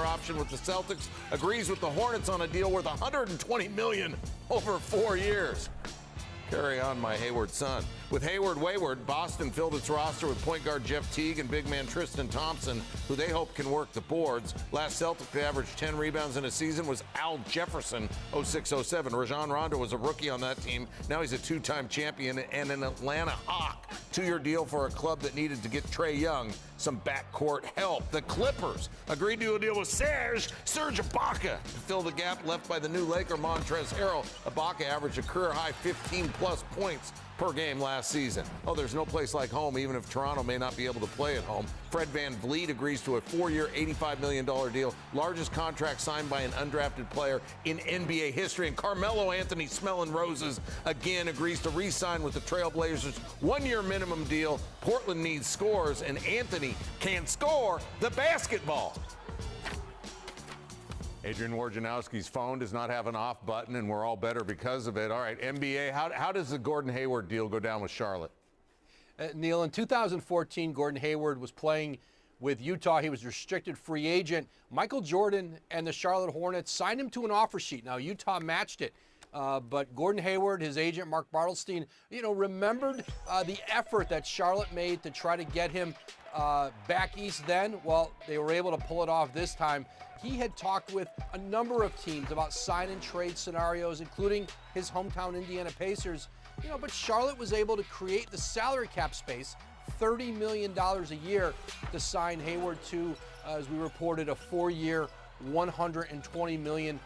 option with the Celtics, agrees with the Hornets on a deal worth $120 million over 4 years. Carry on, my Hayward son. With Hayward wayward, Boston filled its roster with point guard Jeff Teague and big man Tristan Thompson, who they hope can work the boards. Last Celtic to average 10 rebounds in a season was Al Jefferson, 06-07. Rajon Rondo was a rookie on that team. Now he's a two-time champion and an Atlanta Hawk. 2-year deal for a club that needed to get Trae Young some backcourt help. The Clippers agreed to a deal with Serge Ibaka to fill the gap left by the new Laker Montrezl Harrell. Ibaka averaged a career-high 15-plus points per game last season. Oh, there's no place like home, even if Toronto may not be able to play at home. Fred VanVleet agrees to a 4-year, $85 million deal, largest contract signed by an undrafted player in NBA history. And Carmelo Anthony, smelling roses, again agrees to re-sign with the Trailblazers. 1-year minimum deal. Portland needs scores, and Anthony can score the basketball. Adrian Wojnarowski's phone does not have an off button, and we're all better because of it. All right, NBA, how does the Gordon Hayward deal go down with Charlotte? Neil, in 2014, Gordon Hayward was playing with Utah. He was restricted free agent. Michael Jordan and the Charlotte Hornets signed him to an offer sheet. Now, Utah matched it. But Gordon Hayward, his agent, Mark Bartelstein, remembered the effort that Charlotte made to try to get him back east then. Well, they were able to pull it off this time. He had talked with a number of teams about sign and trade scenarios, including his hometown Indiana Pacers. But Charlotte was able to create the salary cap space, $30 million a year, to sign Hayward to, as we reported, a 4-year, $120 million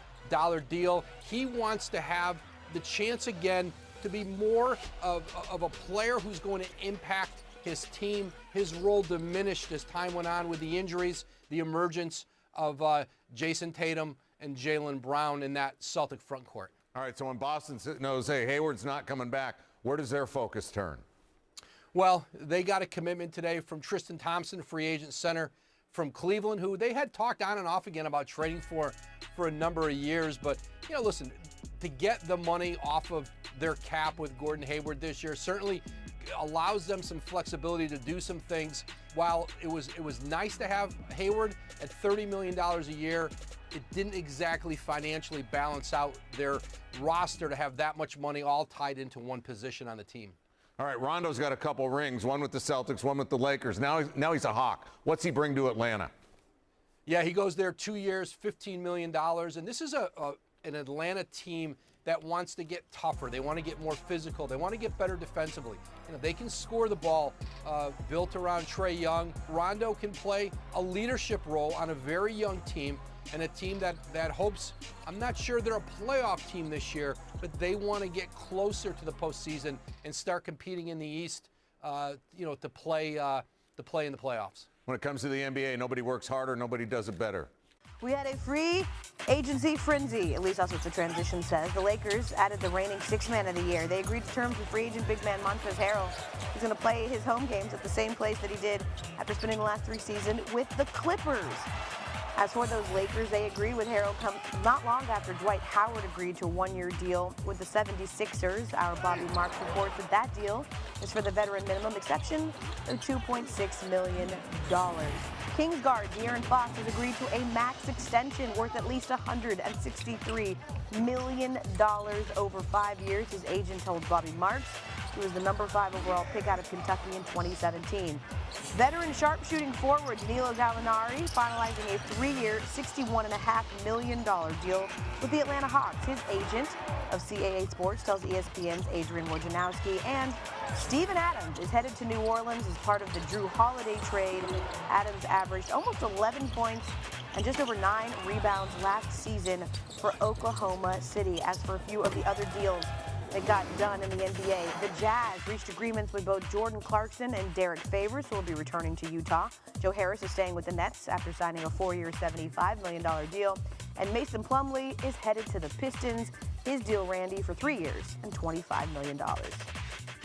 deal. He wants to have the chance again to be more of a player who's going to impact his team. His role diminished as time went on with the injuries, the emergence of Jason Tatum and Jaylen Brown in that Celtic front court. All right, so when Boston knows, hey, Hayward's not coming back, where does their focus turn? Well, they got a commitment today from Tristan Thompson, free agent center from Cleveland, who they had talked on and off again about trading for a number of years. But, listen, to get the money off of their cap with Gordon Hayward this year certainly allows them some flexibility to do some things. While it was nice to have Hayward at $30 million a year, it didn't exactly financially balance out their roster to have that much money all tied into one position on the team. All right, Rondo's got a couple rings, one with the Celtics, one with the Lakers. Now he's a Hawk. What's he bring to Atlanta? Yeah, he goes there 2 years, $15 million. And this is an Atlanta team that wants to get tougher. They want to get more physical. They want to get better defensively. They can score the ball, built around Trae Young. Rondo can play a leadership role on a very young team, and a team that hopes, I'm not sure they're a playoff team this year, but they want to get closer to the postseason and start competing in the East, to play in the playoffs. When it comes to the NBA, nobody works harder, nobody does it better. We had a free agency frenzy, at least that's what the transition says. The Lakers added the reigning sixth man of the year. They agreed to terms with free agent big man Montrezl Harrell. He's going to play his home games at the same place that he did after spending the last 3 seasons with the Clippers. As for those Lakers, they agreed with Harrell not long after Dwight Howard agreed to a 1-year deal with the 76ers. Our Bobby Marks reports that deal is for the veteran minimum exception of $2.6 million. Kings guard De'Aaron Fox has agreed to a max extension worth at least $163 million over 5 years. His agent told Bobby Marks he was the number 5 overall pick out of Kentucky in 2017. Veteran sharpshooting forward Danilo Gallinari finalizing a 3-year, $61.5 million deal with the Atlanta Hawks. His agent of CAA Sports tells ESPN's Adrian Wojnarowski, and Steven Adams is headed to New Orleans as part of the Drew Holiday trade. Adams averaged almost 11 points and just over 9 rebounds last season for Oklahoma City. As for a few of the other deals that got done in the NBA, the Jazz reached agreements with both Jordan Clarkson and Derek Favors, who will be returning to Utah. Joe Harris is staying with the Nets after signing a 4-year, $75 million deal. And Mason Plumlee is headed to the Pistons. His deal, Randy, for 3 years and $25 million.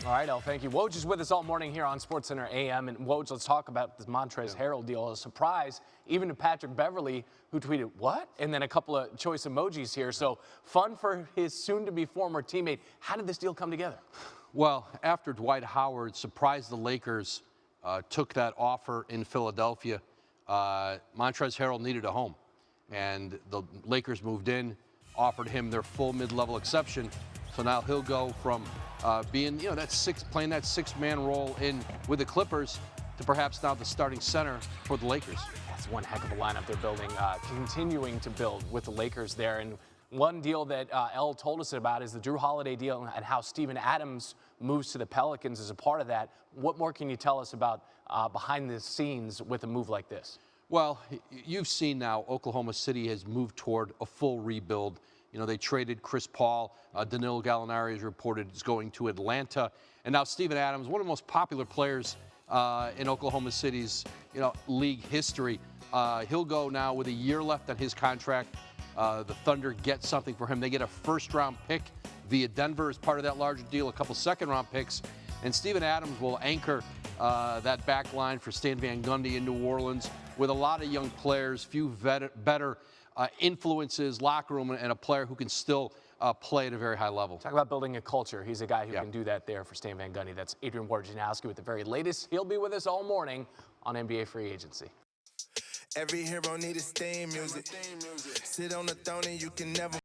All right, El, thank you. Woj is with us all morning here on SportsCenter AM. And Woj, let's talk about this Montrezl Harrell deal. A surprise even to Patrick Beverley, who tweeted, what? And then a couple of choice emojis here. So fun for his soon-to-be former teammate. How did this deal come together? Well, after Dwight Howard surprised the Lakers, took that offer in Philadelphia, Montrezl Harrell needed a home. and the Lakers moved in, offered him their full mid-level exception. So now he'll go from being, playing that six-man role with the Clippers to perhaps now the starting center for the Lakers. That's one heck of a lineup they're building, continuing to build with the Lakers there. And one deal that El told us about is the Drew Holiday deal and how Steven Adams moves to the Pelicans as a part of that. What more can you tell us about behind the scenes with a move like this? Well, you've seen now Oklahoma City has moved toward a full rebuild. They traded Chris Paul. Danilo Gallinari is reported is going to Atlanta. And now Steven Adams, one of the most popular players in Oklahoma City's, league history. He'll go now with a year left on his contract. The Thunder get something for him. They get a first-round pick via Denver as part of that larger deal, a couple second-round picks. And Steven Adams will anchor that back line for Stan Van Gundy in New Orleans with a lot of young players, few better influences, locker room, and a player who can still play at a very high level. Talk about building a culture. He's a guy who can do that there for Stan Van Gundy. That's Adrian Wojnarowski with the very latest. He'll be with us all morning on NBA Free Agency. Every hero need his theme music. Sit on the throne and you can never